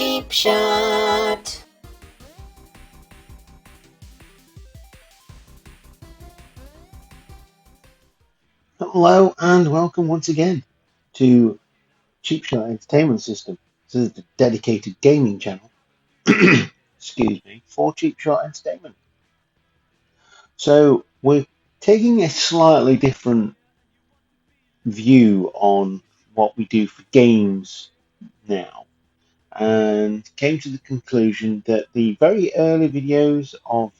Cheap Shot. Hello and welcome once again to Cheap Shot Entertainment System. This is the dedicated gaming channel, excuse me, for Cheap Shot Entertainment. So we're taking a slightly different view on what we do for games now, and came to the conclusion that the very early videos of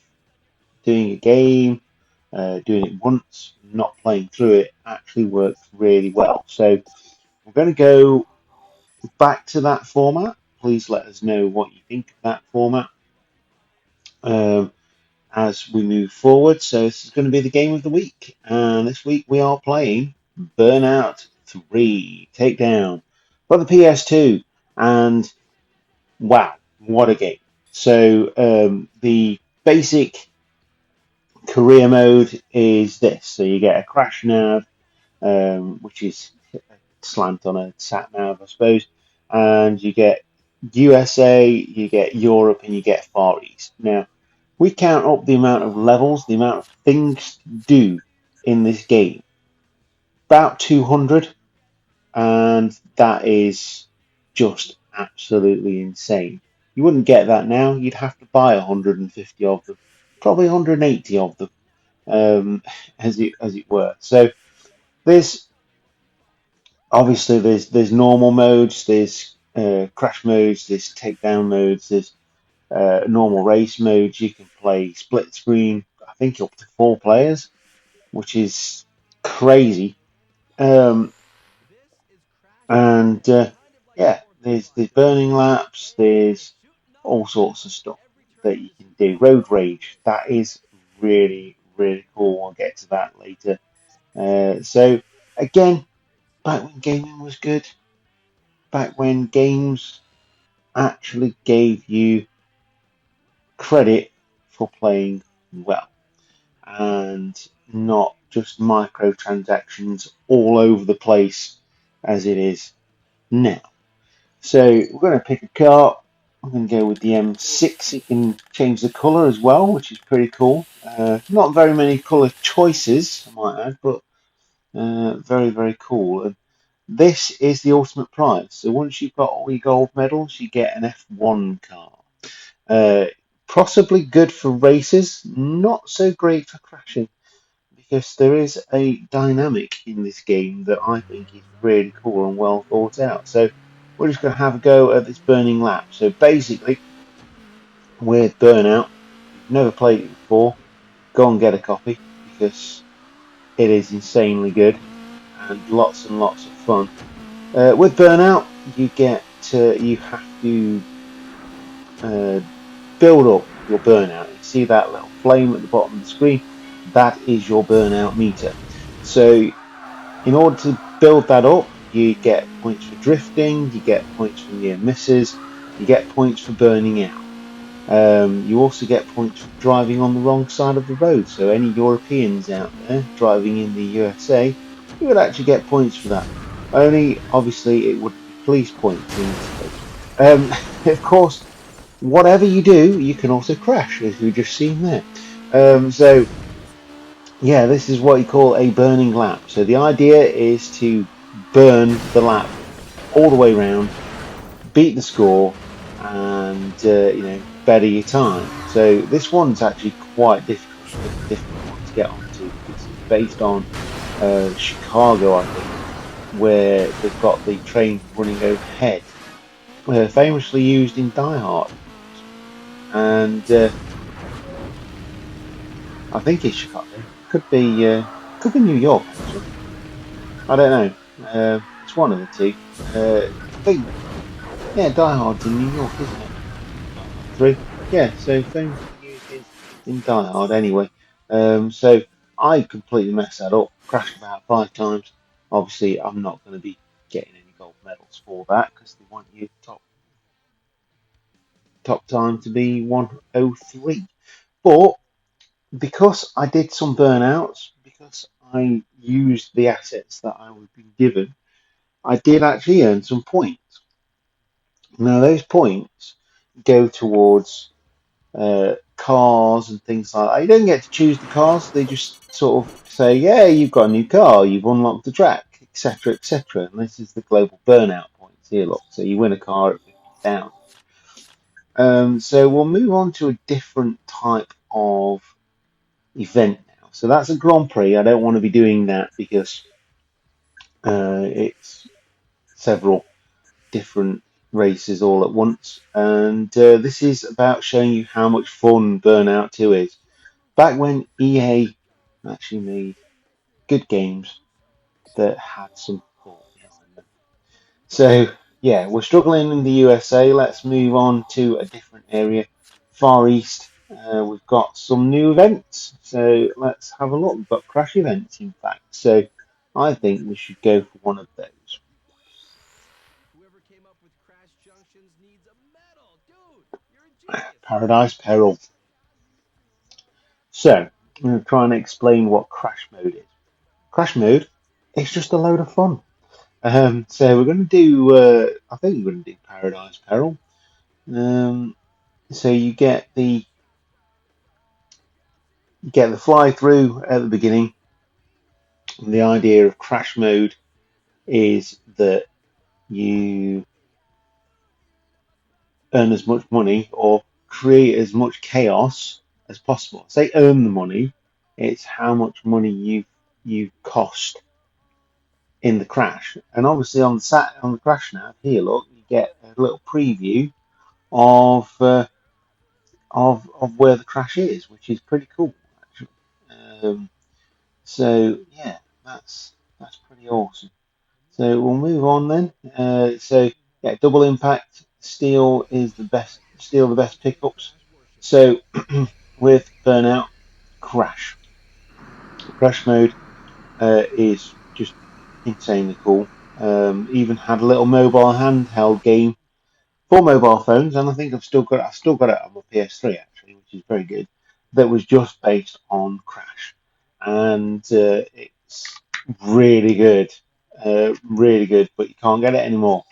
doing a game, doing it once, not playing through it, actually works really well. So we're going to go back to that format. Please let us know what you think of that format um, as we move forward. So this is going to be the game of the week, and this week we are playing Burnout 3 Takedown for the PS2, and wow, what a game! So the basic career mode is this. So you get a crash nav, which is slant on a sat nav, I suppose, and you get USA, you get Europe, and you get Far East. Now, we count up the amount of levels, the amount of things to do in this game, about 200, and that is just absolutely insane. You wouldn't get that now. You'd have to buy 150 of them, probably 180 of them, as it were. So there's obviously there's normal modes, there's crash modes, there's takedown modes, there's normal race modes. You can play split screen, I think up to 4 players, which is crazy. Um, and yeah, there's burning laps, there's all sorts of stuff that you can do. Road rage, that is really cool. I'll get to that later. So again, back when gaming was good, back when games actually gave you credit for playing well and not just microtransactions all over the place as it is now. So we're going to pick a car. I'm going to go with the M6. You can change the colour as well, which is pretty cool. Not very many colour choices, I might add, but very cool. And this is the ultimate prize. So once you've got all your gold medals, you get an F1 car. Uh, Possibly good for races, not so great for crashing, because there is a dynamic in this game that I think is really cool and well thought out. So we're just going to have a go at this burning lap. So basically, with Burnout, if you've never played it before, go and get a copy because it is insanely good and lots of fun. With Burnout, you have to build up your burnout. You see that little flame at the bottom of the screen? That is your burnout meter. So in order to build that up, you get points for drifting, you get points for near misses, you get points for burning out. You also get points for driving on the wrong side of the road. So any Europeans out there driving in the USA, you would actually get points for that. Only, obviously, it would be police points in this case. Of course, whatever you do, you can also crash, as we've just seen there. So, yeah, this is what you call a burning lap. So the idea is to burn the lap all the way around, beat the score, and better your time. So this one's actually quite difficult, a difficult one to get onto. It's based on Chicago, I think, where they've got the train running overhead, famously used in Die Hard, and I think it's Chicago. Could be New York. Actually. I don't know. It's one of the two. I think yeah, Die Hard's in New York, isn't it? Die Hard 3. Yeah, so famously used in Die Hard anyway. So I completely messed that up. Crashed about 5 times. Obviously, I'm not going to be getting any gold medals for that because they want you top time to be 103. But because I did some burnouts, because I used the assets that I was being given, I did actually earn some points. Now those points go towards cars and things like that. You don't get to choose the cars. They just sort of say, yeah, you've got a new car, you've unlocked the track, etc., etc. And this is the global burnout points here, look. So you win a car at 50,000. So we'll move on to a different type of event now. So that's a Grand Prix. I don't want to be doing that because it's several different races all at once. And this is about showing you how much fun Burnout 2 is. Back when EA actually made good games that had some thought behind them. So, yeah, we're struggling in the USA. Let's move on to a different area. Far East, we've got some new events. So, let's have a look. We've got crash events, in fact. So, I think we should go for one of those. Paradise Peril. So, I'm going to try and explain what crash mode is. Crash mode, it's just a load of fun. So we're going to do, I think we're going to do Paradise Peril. So you get the fly through at the beginning. And the idea of crash mode is that you earn as much money or create as much chaos as possible. Say earn the money, it's how much money you cost in the crash. And obviously on the crash nav here, look, you get a little preview of of where the crash is, which is pretty cool actually. Um, so yeah, that's pretty awesome. So we'll move on then. So yeah, double impact steel is the best. Steel the best pickups. So with burnout, crash. Crash mode is just insanely cool. Even had a little mobile handheld game for mobile phones, and I think I've still got it on my PS3 actually, which is very good. That was just based on Crash, and it's really good. But you can't get it anymore.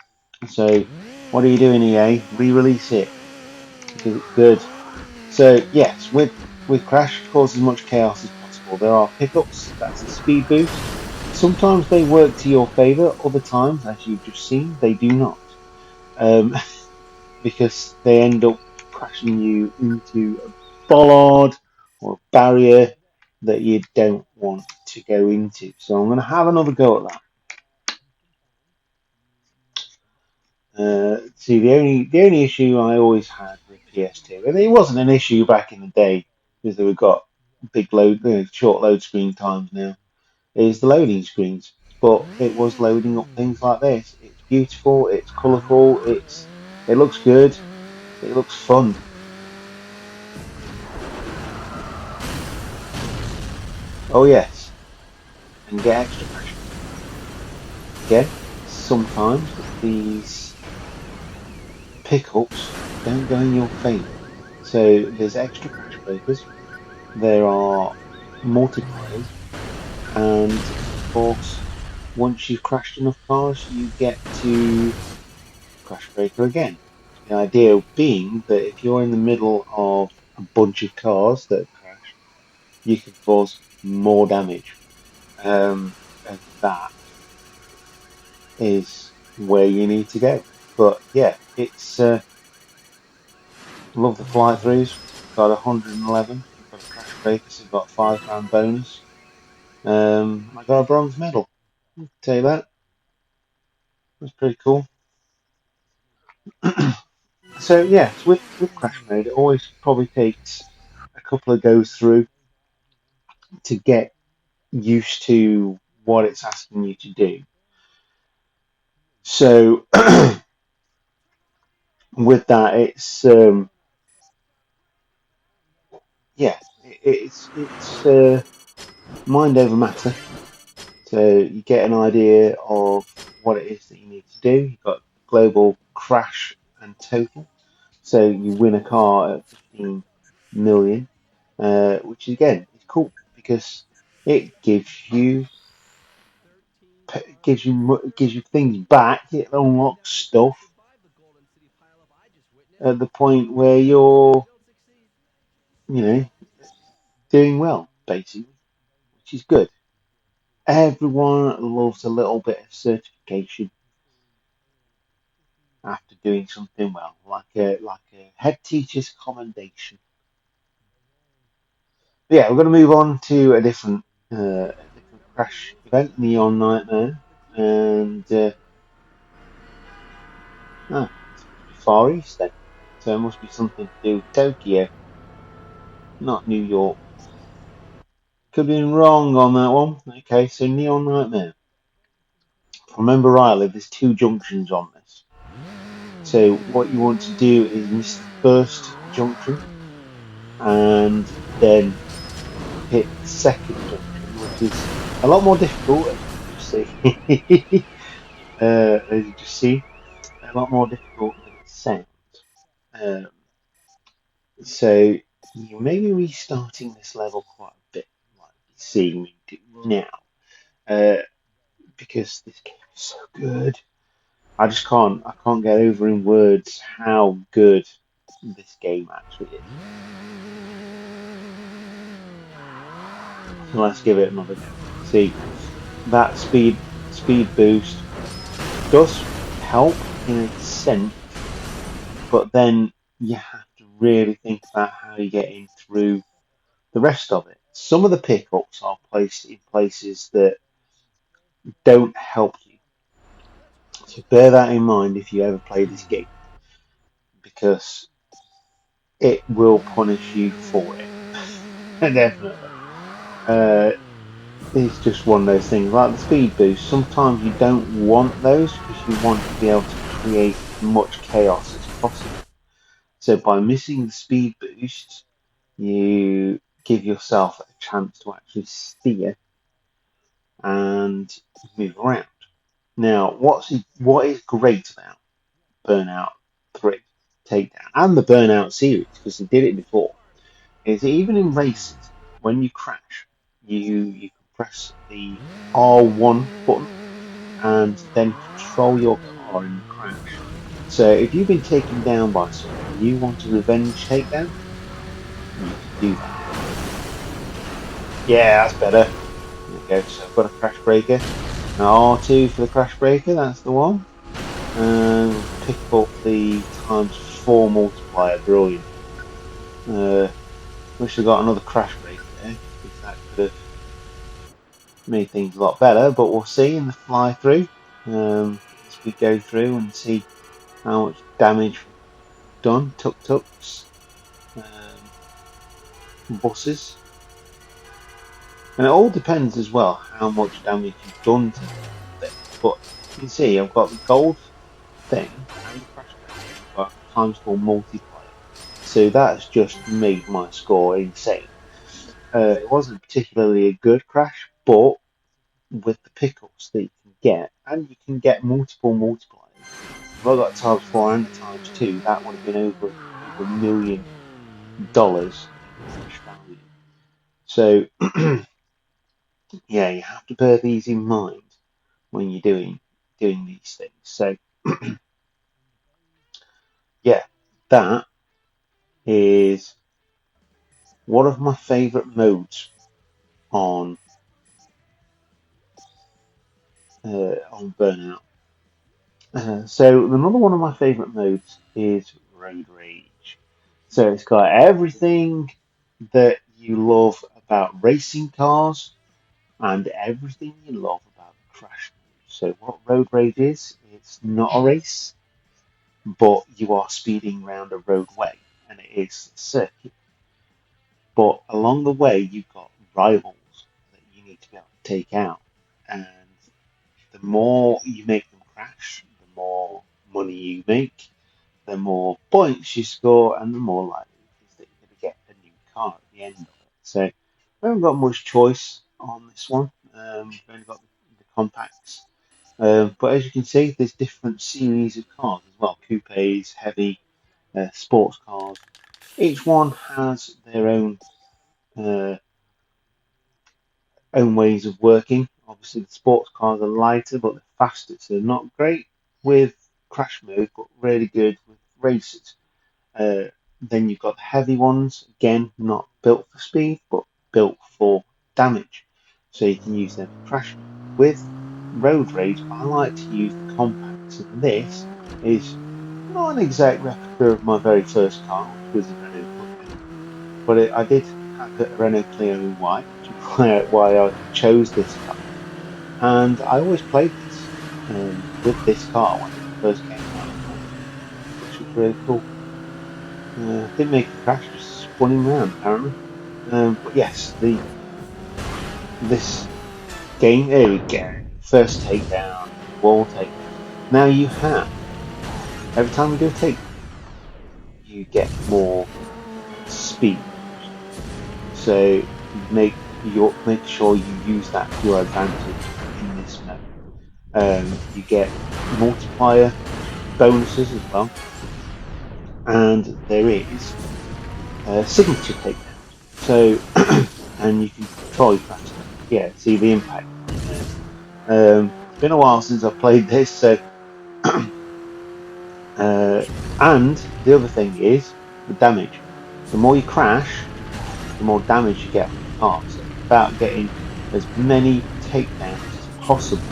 So, what are you doing, EA? Re-release it because it's good. So yes, with Crash, cause as much chaos as possible. There are pickups. That's a speed boost. Sometimes they work to your favour. Other times, as you've just seen, they do not. Um, because they end up crashing you into a bollard or a barrier that you don't want to go into. So I'm going to have another go at that. See, the only issue I always had with PS2, and it wasn't an issue back in the day because we've got big load, short load screen times now, is the loading screens. But it was loading up things like this. It's beautiful, it's colourful, it looks good, it looks fun. Oh yes, and get extra crash breakers. Again, sometimes these pickups don't go in your favour. So there's extra crash breakers, there are multipliers, and of course, once you've crashed enough cars, you get to crash breaker again. The idea being that if you're in the middle of a bunch of cars that have crashed, you can cause more damage. And that is where you need to go. But yeah, it's love the fly throughs. Got 111. Got a crash breaker, so got a £5 bonus. I got a bronze medal. I'll tell you that. That's pretty cool. So yes, with crash mode, it always probably takes a couple of goes through to get used to what it's asking you to do. So with that, it's yeah, it's mind over matter. So you get an idea of what it is that you need to do. You've got global crash and total. So you win a car at 15 million, which again is cool because it gives you things back. It unlocks stuff at the point where you're, you know, doing well, basically, which is good. Everyone loves a little bit of certification after doing something well, like a head teacher's commendation. But yeah, we're going to move on to a different crash event, Neon Nightmare, and this must be Far East then. So it must be something to do with Tokyo, not New York. Could be wrong on that one. Okay, so Neon Nightmare. If I remember rightly, there's two junctions on this. So what you want to do is miss the first junction and then hit the second junction, which is a lot more difficult, as you can just see. As you just see, a lot more difficult than it sounds. Um, so you may be restarting this level quite a bit, like you're seeing me do now, uh, because this game is so good. I can't get over in words how good this game actually is. So let's give it another go. See, that speed boost does help in a sense, but then you have to really think about how you're getting through the rest of it. Some of the pickups are placed in places that don't help you. So bear that in mind if you ever play this game, because it will punish you for it. Definitely. Uh, it's just one of those things like the speed boost. Sometimes you don't want those because you want to be able to create as much chaos as possible. So by missing the speed boost, you give yourself a chance to actually steer and move around. Now, what is great about Burnout 3 Takedown and the Burnout series, because they did it before, is even in races, when you crash, you can press the R1 button and then control your car in the crash. So if you've been taken down by someone and you want a revenge takedown, you can do that. Yeah, that's better. There we go. So I've got a crash breaker. Now R2 for the crash breaker, that's the one. And pick up the ×4 multiplier, brilliant. Wish I got another crash breaker there, because that could have made things a lot better, but we'll see in the fly through as we go through and see how much damage we've done. Tuk-tuks, buses. And it all depends as well how much damage you've done to things. But you can see I've got the gold thing and the crash breaker, and I've got ×4 multiplier. So that's just made my score insane. It wasn't particularly a good crash, but with the pickups that you can get, and you can get multiple multipliers. If I got ×4 and ×2, that would have been over $1 million in crash value. So yeah, you have to bear these in mind when you're doing these things. So yeah, that is one of my favourite modes on on Burnout. So another one of my favourite modes is Road Rage. So it's got everything that you love about racing cars and everything you love about the crash mode. So what Road Rage is, it's not a race, but you are speeding around a roadway, and it is a circuit. But along the way, you've got rivals that you need to be able to take out, and the more you make them crash, the more money you make, the more points you score, and the more likely it is that you're going to get a new car at the end of it. So we haven't got much choice on this one. We've only got the compacts. But as you can see, there's different series of cars as well. Coupes, heavy, sports cars. Each one has their uh, own ways of working. Obviously, the sports cars are lighter, but they're faster, so they're not great with crash mode, but really good with races. Then you've got the heavy ones, again, not built for speed, but built for damage. So you can use them in crash mode. With road rage, I like to use the compacts, and this is not an exact replica of my very first car, which was a Renault Clio, but I did have a Renault Clio in white, which is why I chose this car. And I always played this with this car when it first came out, which was really cool. Didn't make a crash, just spun him round apparently. But yes, the this game, there we go. First takedown, wall takedown. Now you have, every time you do a takedown, you get more speed. So make sure you use that to your advantage in this mode. You get multiplier bonuses as well, and there is signature takedown. So and you can control your pattern. Yeah, see the impact. It's been a while since I've played this, so and the other thing is the damage. The more you crash, the more damage you get on the car. So it's about getting as many takedowns as possible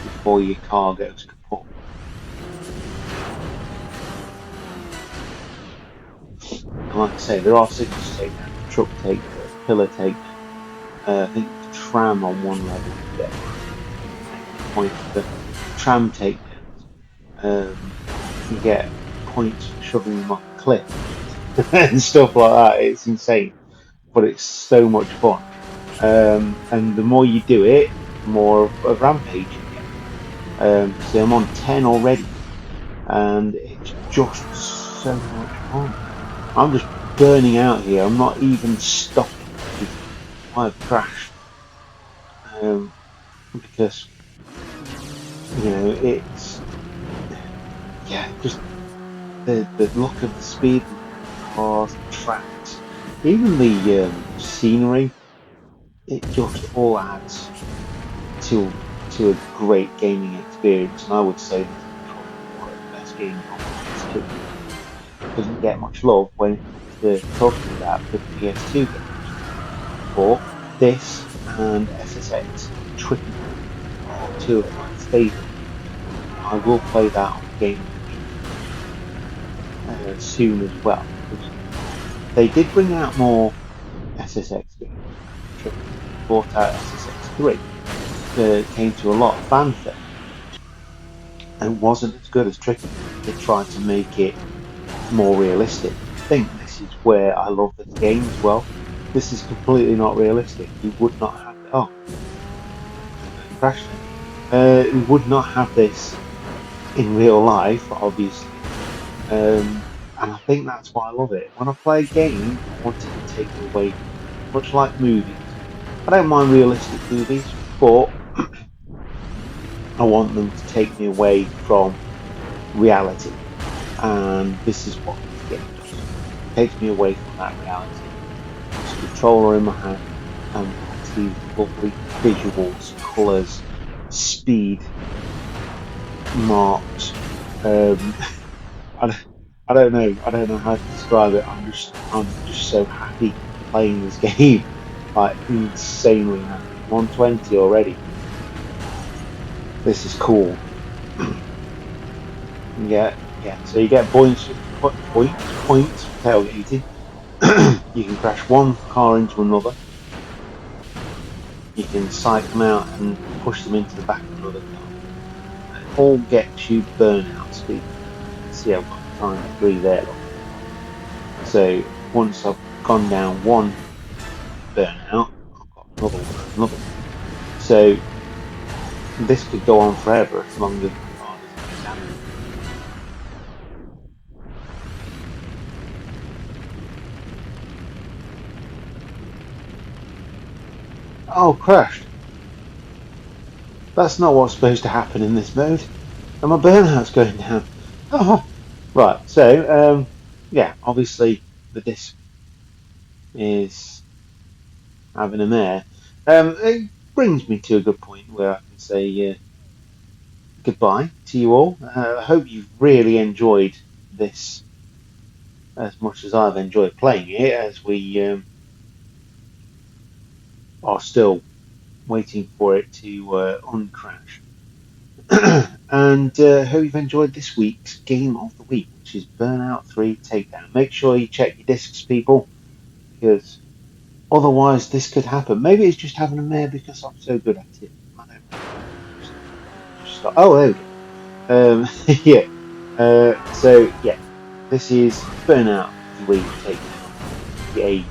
before your car goes kaput. And like I say, there are signature takedowns, truck takedowns, pillar takedowns. I think the tram on one level you get points for tram takedowns. You get points for shoving them off a cliff and stuff like that. It's insane, but it's so much fun. And the more you do it, the more of a rampage you get. So I'm on 10 already, and it's just so much fun. I'm just burning out here. I'm not even stopping because I've crashed. Because it's just the look of the speed, the cars, the tracks, even the scenery. It just all adds to a great gaming experience, and I would say this is probably one of the best gaming on the PS2. It doesn't get much love when it comes to talking about the PS2 games, but this and SSX Tricky are two of my favourite. I will play that on Game soon as well. They did bring out more SSX games. Tricky brought out SSX 3. It came to a lot of fanfare. And it wasn't as good as Tricky. They tried to make it more realistic. I think this is where I love this game as well. This is completely not realistic. You would not have crash. We would not have this in real life, obviously. And I think that's why I love it. When I play a game, I want it to take me away, much like movies. I don't mind realistic movies, but I want them to take me away from reality. And this is what this game does. It takes me away from that reality. It's a controller in my hand and it's these lovely visuals, colours, speed, marks. I don't know. I don't know how to describe it. I'm just so happy playing this game. Like insanely happy. 120 already. This is cool. Yeah. So you get points for tailgating. You can crash one car into another. You can psych them out and push them into the back of another car. It all gets you burnout speed. See, I've got time 3 there. So once I've gone down one burnout, I've got another one. So this could go on forever as long as the car doesn't get damaged. Oh, crashed. That's not what's supposed to happen in this mode. And my burnout's going down. Oh, right. So, obviously the disc is having a mare. It brings me to a good point where I can say goodbye to you all. I hope you've really enjoyed this as much as I've enjoyed playing it, as we are still waiting for it to uncrash. And hope you've enjoyed this week's game of the week, which is Burnout 3 Takedown. Make sure you check your discs, people, because otherwise this could happen. Maybe it's just having a mare because I'm so good at it. I don't know. Just stop. Oh, there we go. Yeah. So yeah, this is Burnout 3 Takedown. EA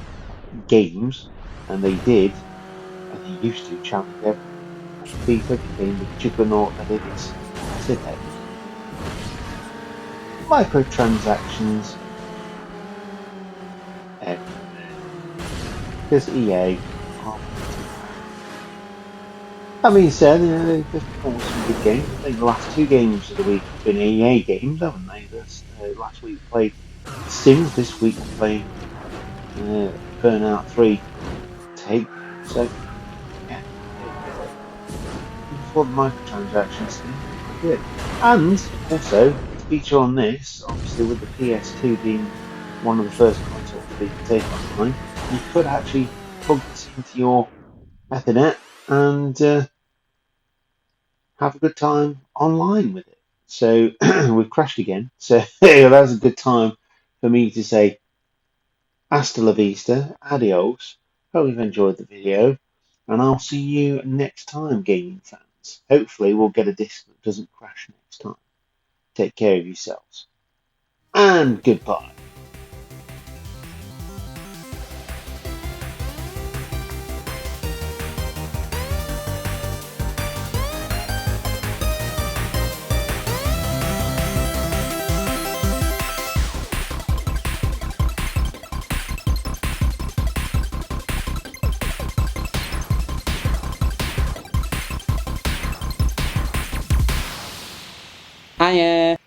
Games, and they used to challenge everyone. And FIFA became the juggernaut that it is today. Microtransactions everywhere. Because EA are way too powerful. That being said, they've come with some good games. I think the last two games of the week have been EA games, haven't they? Last week we played The Sims, this week we're playing Burnout 3 Takedown. So, yeah, looking for the microtransactions thing, quite good. And also, to feature on this, obviously with the PS2 being one of the first consoles that you can take online, you could actually plug this into your Ethernet and have a good time online with it. So we've crashed again. So that's a good time for me to say hasta la vista, adios. Hope you've enjoyed the video, and I'll see you next time, gaming fans. Hopefully we'll get a disc that doesn't crash next time. Take care of yourselves. And goodbye. Hiya.